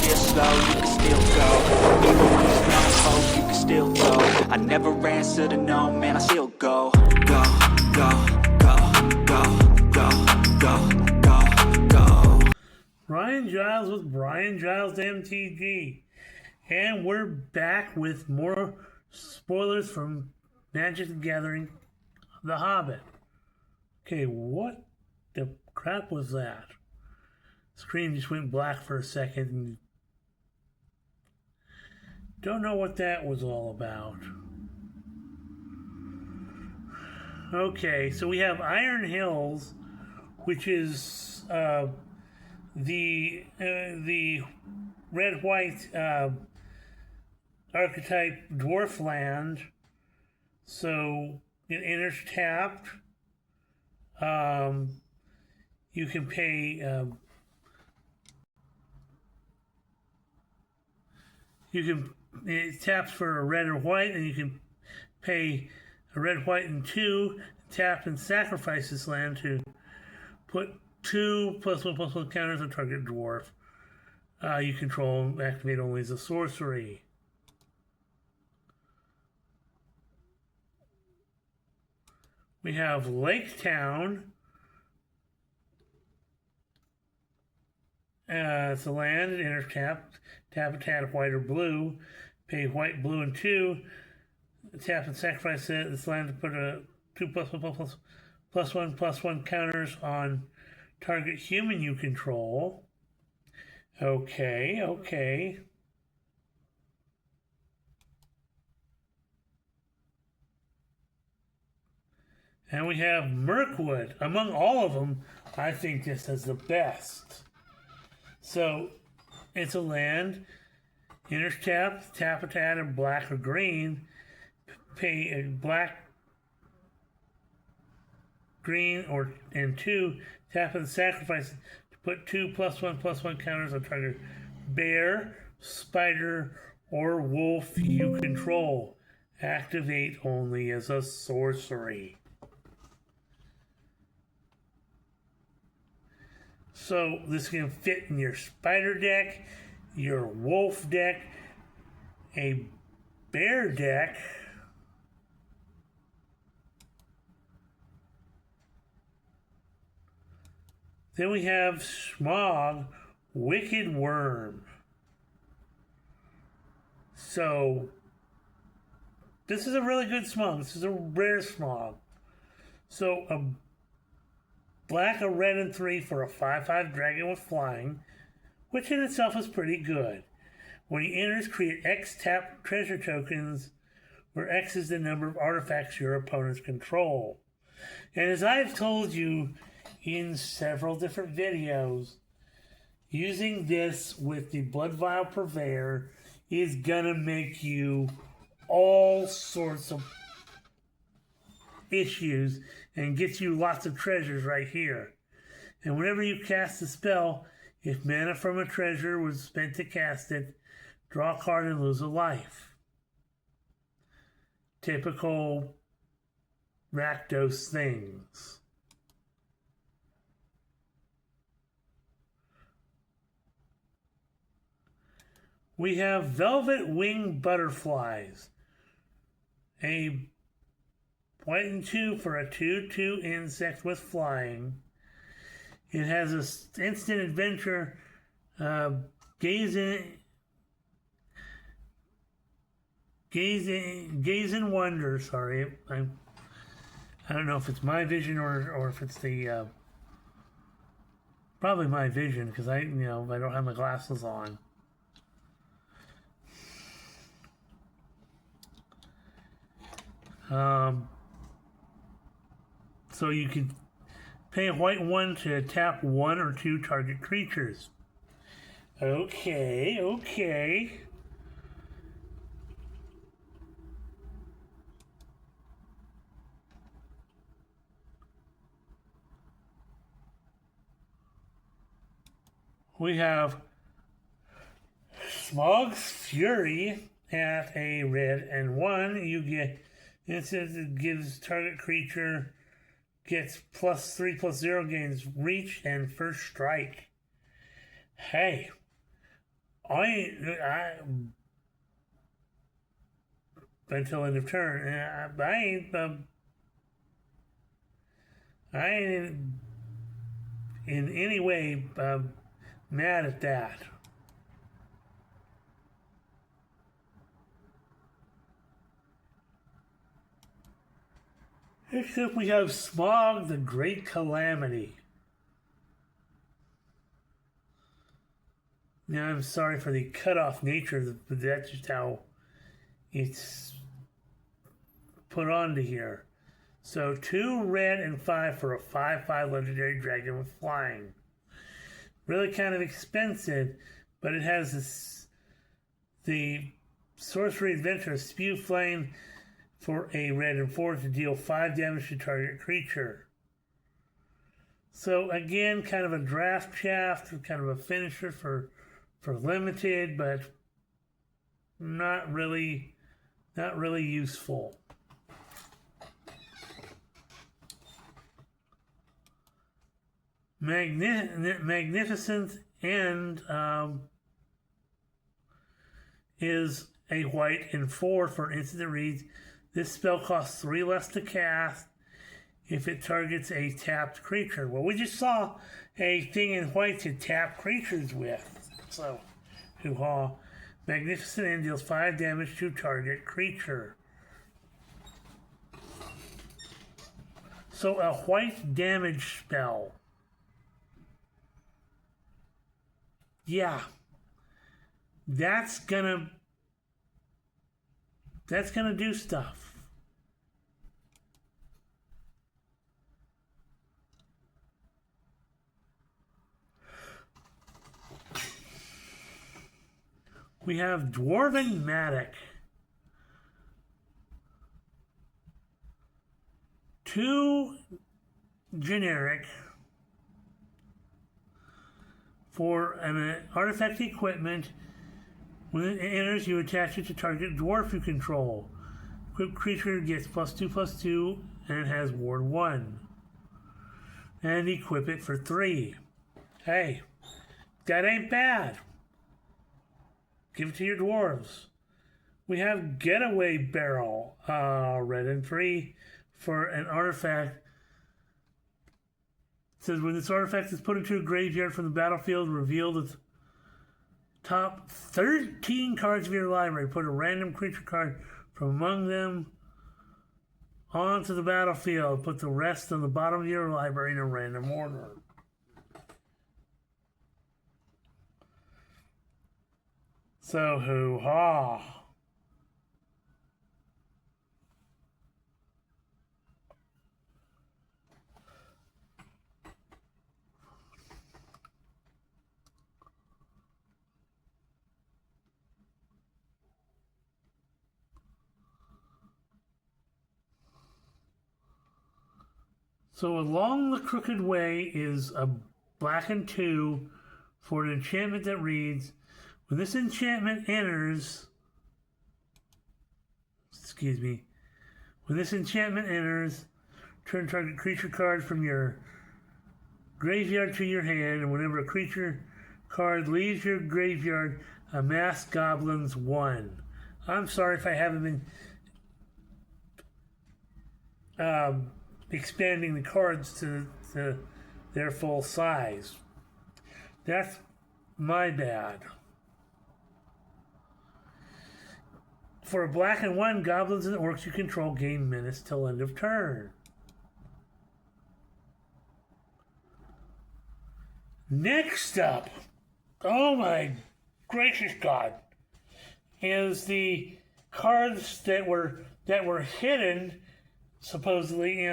real slow, you can still go. Even when there's no hope, you can still go. I never answer to no, man, I still go. Go, go, go, go, go, go, go, go. Brian Giles with Brian Giles MTG. And we're back with more spoilers from Magic the Gathering, The Hobbit. Okay, what the crap was that? Screen just went black for a second and don't know what that was all about. Okay, so we have Iron Hills, which is the red-white archetype dwarf land. So it enters tapped. You can pay. It taps for a red or white, and you can pay a red, white, and 2. Tap and sacrifice this land to put 2 +1/+1 counters on target dwarf. You control and activate only as a sorcery. We have Lake Town. It's a land, it enters tapped. Tap a tap white or blue. Pay white, blue, and 2. Tap and sacrifice this land to put a 2 +1/+1 counters on target human you control. Okay. And we have Mirkwood. Among all of them, I think this is the best. So, it's a land. Enters tap, tap a tat in black or green. Pay a black, green, and 2. Tap and sacrifice to put 2 +1/+1 counters on target bear, spider, or wolf you control. Activate only as a sorcery. So this can fit in your spider deck, your wolf deck, a bear deck, then we have Smog, Wicked Worm. So this is a really good Smog. This is a rare Smog. So a black, a red, and 3 for a 5/5 dragon with flying, which in itself is pretty good. When he enters, create X tap treasure tokens, where X is the number of artifacts your opponents control. And as I've told you in several different videos, using this with the Blood Vial Purveyor is gonna make you all sorts of issues and gets you lots of treasures right here. And whenever you cast a spell, if mana from a treasure was spent to cast it, draw a card and lose a life. Typical Rakdos things. We have Velvet Wing Butterflies. A white and 2 for a 2/2 insect with flying. It has an instant adventure, gaze in wonder. Sorry, I don't know if it's my vision or if it's the probably my vision because I don't have my glasses on. So you can pay a white 1 to tap 1 or 2 target creatures. Okay. We have Smog's Fury at a red and 1. You get, it says it gives target creature gets +3/+0, gains reach and first strike. Hey, I until end of turn. I ain't in any way mad at that. Except we have Smog, the Great Calamity. Now, I'm sorry for the cut-off nature, but that's just how it's put onto here. So 2 red and 5 for a 5/5 legendary dragon with flying. Really kind of expensive, but it has the sorcery adventure Spew Flame for a red and 4 to deal 5 damage to target creature. So again, kind of a draft shaft, kind of a finisher for limited, but not really useful. Magnificent End is a white and 4 for an instant that reads, this spell costs 3 less to cast if it targets a tapped creature. Well, we just saw a thing in white to tap creatures with. So, hoo-ha. Magnificent End deals 5 damage to target creature. So, a white damage spell. Yeah. That's gonna do stuff. We have Dwarven Matic. 2 generic for an artifact equipment. When it enters, you attach it to target dwarf you control. Equipped creature gets +2/+2, and it has Ward 1. And equip it for 3. Hey, that ain't bad. Give it to your dwarves. We have Getaway Barrel, red and 3 for an artifact. It says when this artifact is put into a graveyard from the battlefield, reveal the top 13 cards of your library. Put a random creature card from among them onto the battlefield. Put the rest on the bottom of your library in a random order. So, hoo-ha. So along the Crooked Way is a black and 2 for an enchantment that reads, when this enchantment enters, turn target creature card from your graveyard to your hand, and whenever a creature card leaves your graveyard, amass goblins 1. I'm sorry if I haven't been expanding the cards to their full size. That's my bad. For a black and 1, goblins and orcs you control gain menace till end of turn. Next up, oh my gracious God, is the cards that were hidden. Supposedly,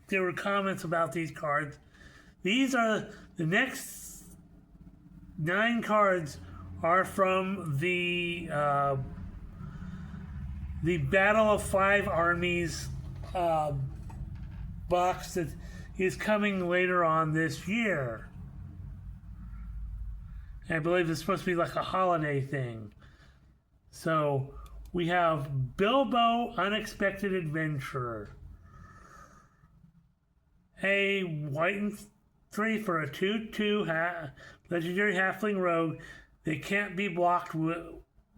there were comments about these cards. These are the next 9 cards are from the Battle of 5 Armies box that is coming later on this year. I believe it's supposed to be like a holiday thing. So we have Bilbo, Unexpected Adventurer. A white and 3 for a 2/2 legendary halfling rogue They can't be blocked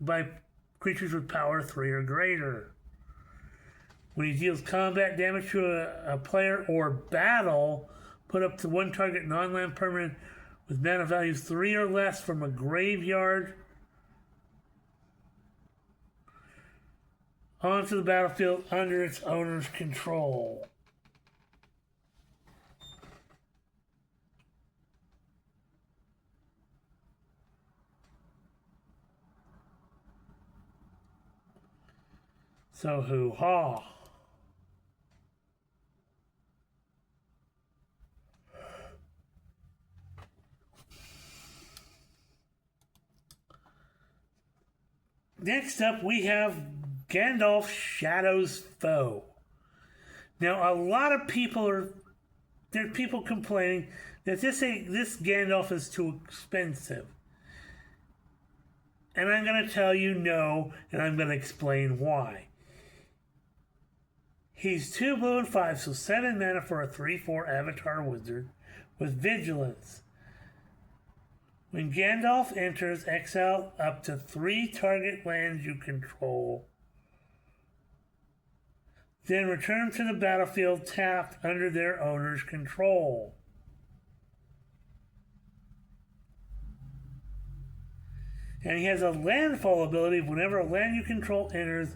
by creatures with power 3 or greater. When he deals combat damage to a player or battle, put up to one target non-land permanent with mana value 3 or less from a graveyard onto the battlefield under its owner's control. So hoo-ha. Next up, we have Gandalf Shadow's Foe. Now, a lot of people there's people complaining that this Gandalf is too expensive. And I'm going to tell you no, and I'm going to explain why. He's 2 blue and 5, so 7 mana for a 3/4 Avatar Wizard with Vigilance. When Gandalf enters, exile up to 3 target lands you control. Then return to the battlefield tapped under their owner's control. And he has a landfall ability. Whenever a land you control enters,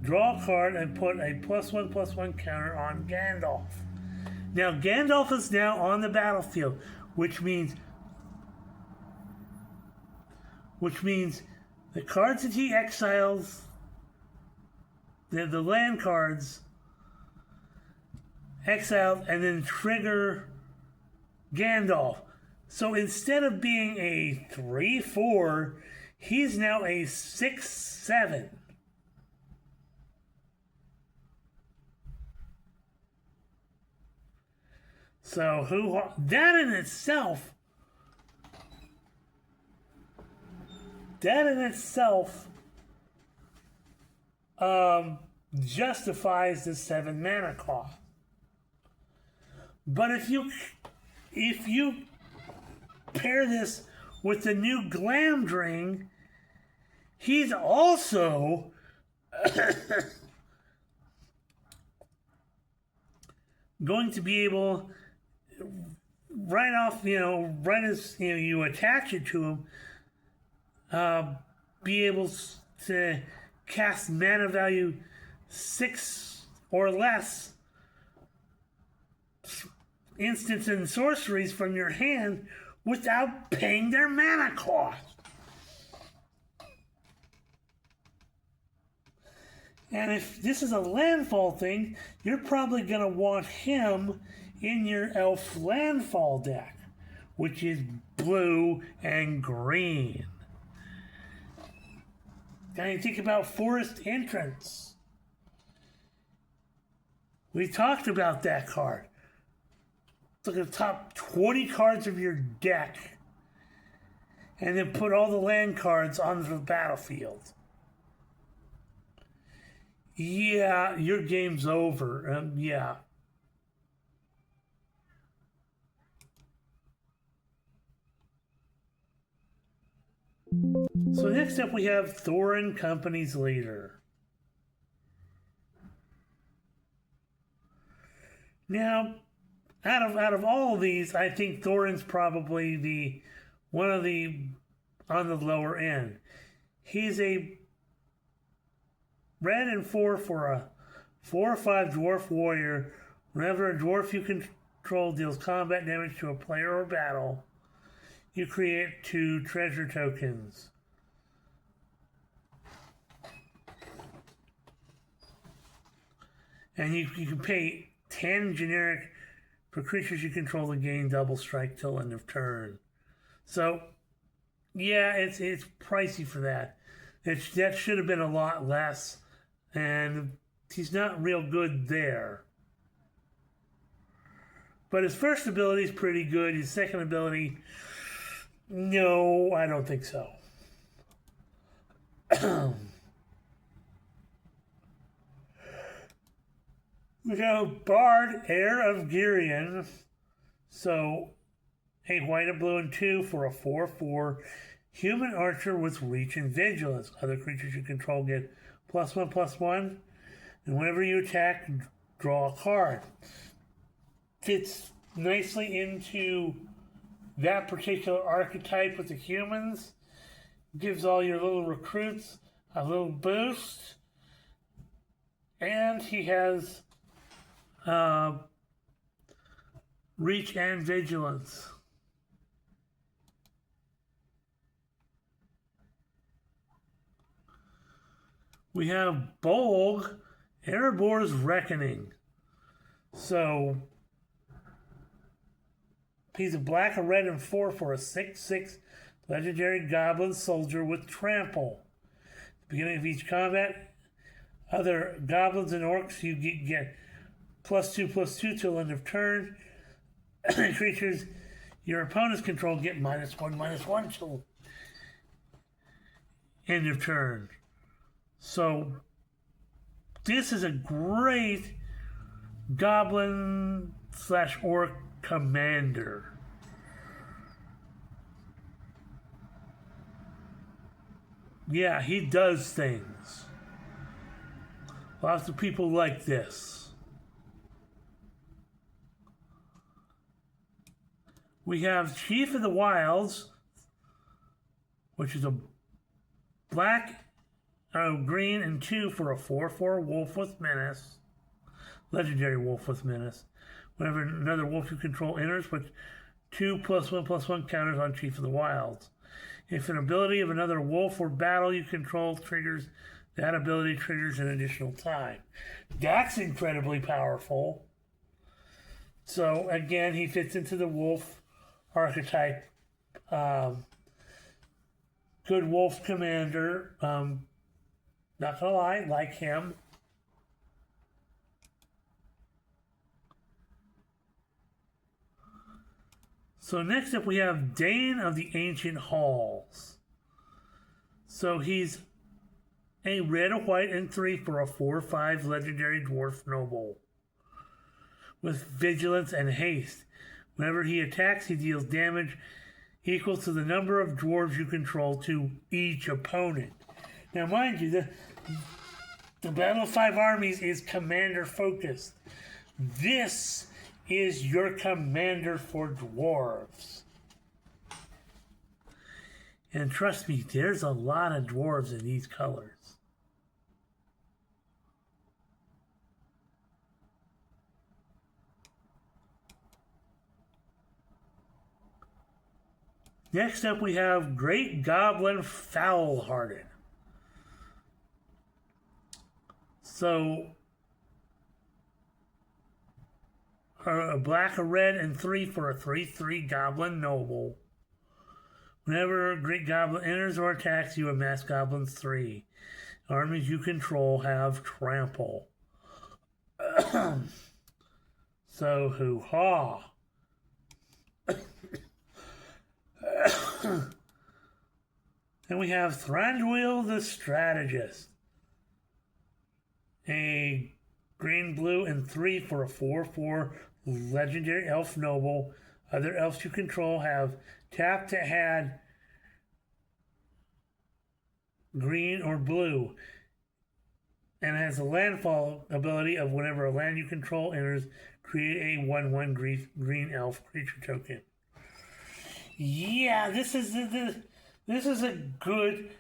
draw a card and put a +1/+1 counter on Gandalf. Now, Gandalf is now on the battlefield, which means the cards that he exiles, the land cards, exiled and then trigger Gandalf. So instead of being a 3/4, he's now a 6/7. So that in itself justifies the 7 mana cost. But if you pair this with the new Glamdring, he's also going to be able, right as you attach it to him, be able to cast mana value 6 or less instants and sorceries from your hand without paying their mana cost. And if this is a landfall thing, you're probably going to want him in your elf landfall deck, which is blue and green. Now you think about Forest Entrance. We talked about that card. Look at the top 20 cards of your deck and then put all the land cards onto the battlefield. Yeah, your game's over. Yeah. So next up we have Thorin Company's Leader. Now, out of all of these, I think Thorin's probably one of the on the lower end. He's a red and 4 for a 4/5 dwarf warrior. Whenever a dwarf you control deals combat damage to a player or battle, you create 2 treasure tokens. And you can pay 10 generic for creatures you control to gain double strike till end of turn. So, yeah, it's pricey for that. That should have been a lot less, and he's not real good there. But his first ability is pretty good. His second ability, no, I don't think so. We have Bard, Heir of Girion. So, a white, a blue, and 2 for a 4/4. Human archer with reach and vigilance. Other creatures you control get +1/+1. And whenever you attack, draw a card. Fits nicely into that particular archetype with the humans. Gives all your little recruits a little boost. And he has reach and vigilance. We have Bolg, Erebor's Reckoning. So, he's a black, a red, and 4 for a 6/6 legendary goblin soldier with trample. At the beginning of each combat, other goblins and orcs, you get +2/+2 till end of turn. Creatures your opponents control get -1/-1 till end of turn. So, this is a great goblin/orc commander. Yeah, he does things. Lots of people like this. We have Chief of the Wilds, which is a black, green, and 2 for a 4/4 wolf with menace. Legendary wolf with menace. Whenever another wolf you control enters, put 2 +1/+1 counters on Chief of the Wilds. If an ability of another wolf or battle you control triggers, that ability triggers an additional time. That's incredibly powerful. So again, he fits into the wolf archetype. Good wolf commander. Not gonna lie, like him. So next up we have Dane of the Ancient Halls. So he's a red, a white, and 3 for a 4/5 legendary dwarf noble with vigilance and haste. Whenever he attacks, he deals damage equal to the number of dwarves you control to each opponent. Now, mind you, the Battle of Five Armies is commander focused. This is your commander for dwarves. And trust me, there's a lot of dwarves in these colors. Next up, we have Great Goblin Foulhearted. So, a black, a red, and 3 for a 3/3 Goblin Noble. Whenever a Great Goblin enters or attacks, you amass Goblins 3. Armies you control have trample. So, hoo-ha. Then we have Thranduil the Strategist. A green, blue, and 3 for a 4/4 legendary elf noble. Other elves you control have tap to add green or blue. And has a landfall ability of whenever a land you control enters, create a 1/1 green elf creature token. Yeah, this is a good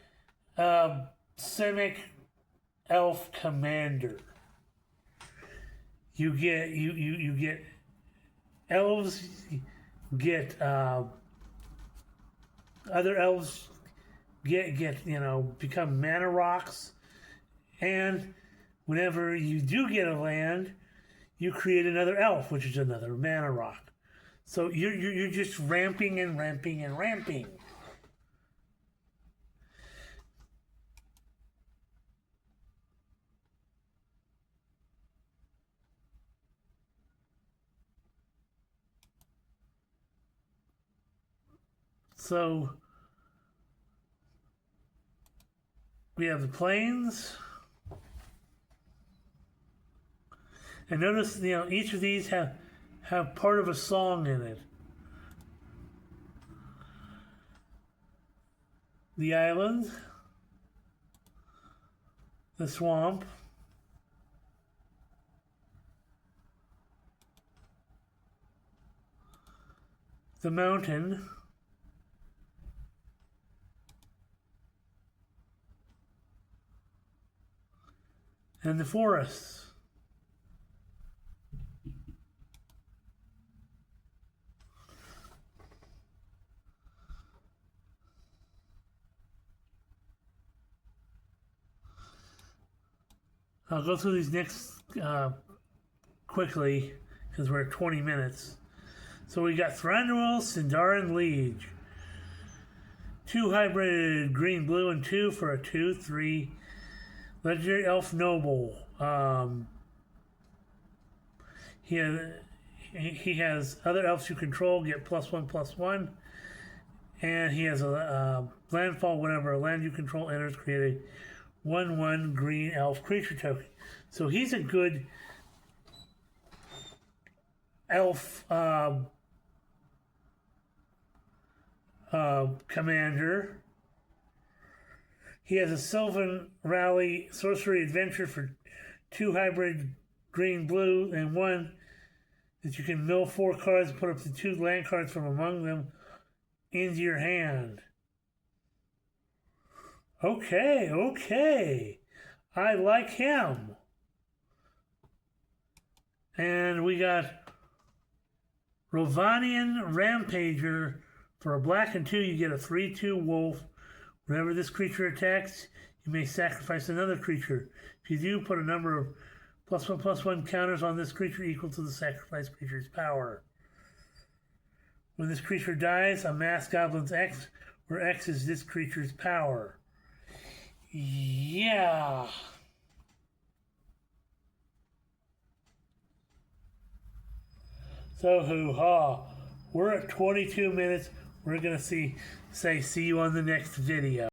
Simic elf commander. You get elves, get other elves get become mana rocks, and whenever you do get a land, you create another elf, which is another mana rock. So you're just ramping and ramping and ramping. So we have the plains. And notice, each of these have part of a song in it. the island, the swamp, the mountain, and the forests. I'll go through these next quickly because we're at 20 minutes. So we got Thranduil, Sindarin Liege. 2 hybrid green, blue, and 2 for a 2/3 legendary elf noble. He has other elves you control get +1/+1, and he has a landfall whenever a land you control enters, create a 1/1 green elf creature token. So he's a good elf commander. He has a Sylvan Rally Sorcery Adventure for 2 hybrid green, blue, and 1 that you can mill 4 cards and put up to 2 land cards from among them into your hand. Okay. I like him. And we got Rovanian Rampager. For a black and 2, you get a 3/2 wolf. Whenever this creature attacks, you may sacrifice another creature. If you do, put a number of +1/+1 counters on this creature equal to the sacrificed creature's power. When this creature dies, amass Goblin's X, where X is this creature's power. Yeah. So hoo-ha. We're at 22 minutes. We're going to see you on the next video.